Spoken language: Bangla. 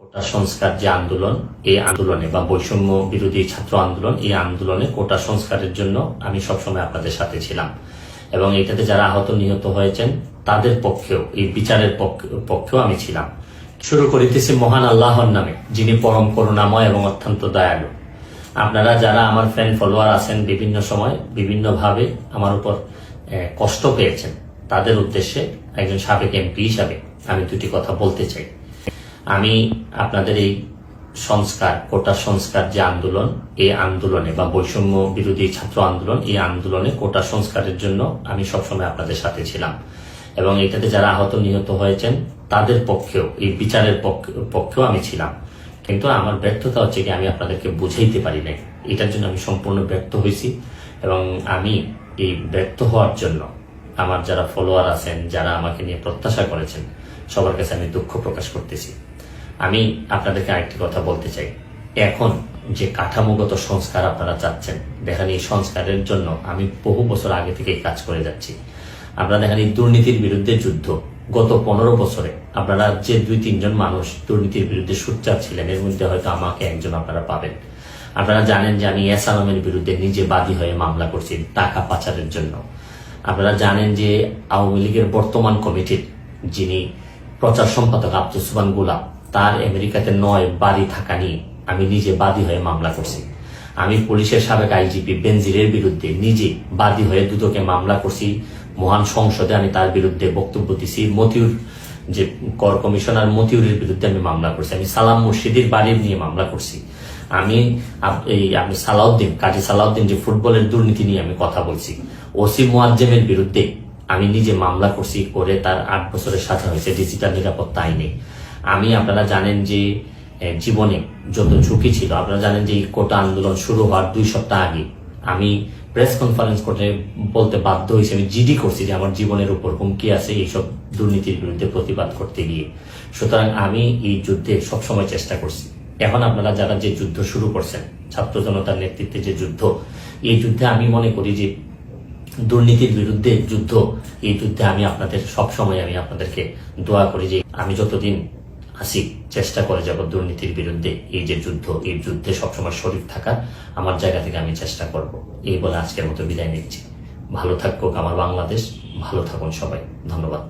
কোটা সংস্কার যে আন্দোলন, এই আন্দোলনে বা বৈষম্য বিরোধী ছাত্র আন্দোলন, এই আন্দোলনে কোটা সংস্কারের জন্য আমি সবসময় আপনাদের সাথে ছিলাম এবং এটাতে যারা আহত নিহত হয়েছেন তাদের পক্ষেও, এই বিচারের পক্ষেও আমি ছিলাম। শুরু করিতেছি মহান আল্লাহর নামে, যিনি পরম করুণাময় এবং অত্যন্ত দয়ালু। আপনারা যারা আমার ফ্রেন্ড ফলোয়ার আছেন, বিভিন্ন সময় বিভিন্নভাবে আমার উপর কষ্ট পেয়েছেন, তাদের উদ্দেশ্যে একজন সাবেক এমপি হিসাবে আমি দুটি কথা বলতে চাই। আমি আপনাদের এই সংস্কার, কোটা সংস্কার যে আন্দোলন, এই আন্দোলনে বা বৈষম্য বিরোধী ছাত্র আন্দোলন, এই আন্দোলনে কোটা সংস্কারের জন্য আমি সবসময় আপনাদের সাথে ছিলাম এবং এটাতে যারা আহত নিহত হয়েছেন তাদের পক্ষেও, এই বিচারের পক্ষেও আমি ছিলাম। কিন্তু আমার ব্যর্থতা হচ্ছে কি, আমি আপনাদেরকে বুঝাইতে পারি নাই। এটার জন্য আমি সম্পূর্ণ ব্যর্থ হয়েছি এবং আমি এই ব্যর্থ হওয়ার জন্য আমার যারা ফলোয়ার আছেন, যারা আমাকে নিয়ে প্রত্যাশা করেছেন, সবার কাছে আমি দুঃখ প্রকাশ করতেছি। আমি আপনাদেরকে আরেকটি কথা বলতে চাই। এখন যে কাঠামোগত সংস্কার আপনারা চাচ্ছেন, দেখেন এই সংস্কারের জন্য আমি বহু বছর আগে থেকেই কাজ করে যাচ্ছি। আপনারা দেখেন এই দুর্নীতির বিরুদ্ধে যুদ্ধ, গত 15 বছরে আপনারা যে 2-3 জন মানুষ দুর্নীতির বিরুদ্ধে সোচ্চার ছিলেন, এর মধ্যে হয়তো আমাকে একজন আপনারা পাবেন। আপনারা জানেন যে আমি এস আলমের বিরুদ্ধে নিজে বাদী হয়ে মামলা করছি টাকা পাচারের জন্য। আপনারা জানেন যে আওয়ামী লীগের বর্তমান কমিটির যিনি প্রচার সম্পাদক আব্দুল সুবহান গোলাপ, তার আমেরিকাতে 9 বাড়ি থাকা নিয়ে আমি নিজে বাদী হয়ে মামলা করছি। আমি পুলিশের সাবেক আইজিপি বেনজিরের বিরুদ্ধে নিজে বাদী হয়ে দুদকে মামলা করছি। মহান সংসদে আমি তার বিরুদ্ধে বক্তব্য দিছি। মতিউর, যে কর কমিশনার মতিউরের বিরুদ্ধে আমি মামলা করছি। আমি সালাম মুর্শিদের বাড়ির নিয়ে মামলা করছি। আমি আপনি সালাউদ্দিন, কাজী সালাউদ্দিন যে ফুটবলের দুর্নীতি নিয়ে আমি কথা বলছি। ওসি মুয়াজ্জেমের বিরুদ্ধে আমি নিজে মামলা করছি, করে তার 8 বছরের সাজা হয়েছে ডিজিটাল নিরাপত্তা আইনে। আমি, আপনারা জানেন যে জীবনে যত ঝুঁকি ছিল, আপনারা জানেন যে এই কোটা আন্দোলন শুরু হওয়ার 2 সপ্তাহ আগে আমি প্রেস কনফারেন্স করে বলতে বাধ্য হয়েছি, আমি জিডি করছি যে আমার জীবনের উপর হুমকি আছে এইসব দুর্নীতির বিরুদ্ধে প্রতিবাদ করতে গিয়ে। সুতরাং আমি এই যুদ্ধে সবসময় চেষ্টা করছি। এখন আপনারা যারা যে যুদ্ধ শুরু করছেন, ছাত্র জনতার নেতৃত্বে যে যুদ্ধ, এই যুদ্ধে আমি মনে করি যে দুর্নীতির বিরুদ্ধে যুদ্ধ, এই যুদ্ধে আমি আপনাদের সবসময় আমি আপনাদেরকে দোয়া করি যে আমি যতদিন আসি চেষ্টা করে যাব দুর্নীতির বিরুদ্ধে এই যে যুদ্ধ, এই যুদ্ধে সবসময় শরীর থাকার আমার জায়গা থেকে আমি চেষ্টা করব। এই বলে আজকের মতো বিদায় নিচ্ছি। ভালো থাকুক আমার বাংলাদেশ, ভালো থাকুন সবাই। ধন্যবাদ।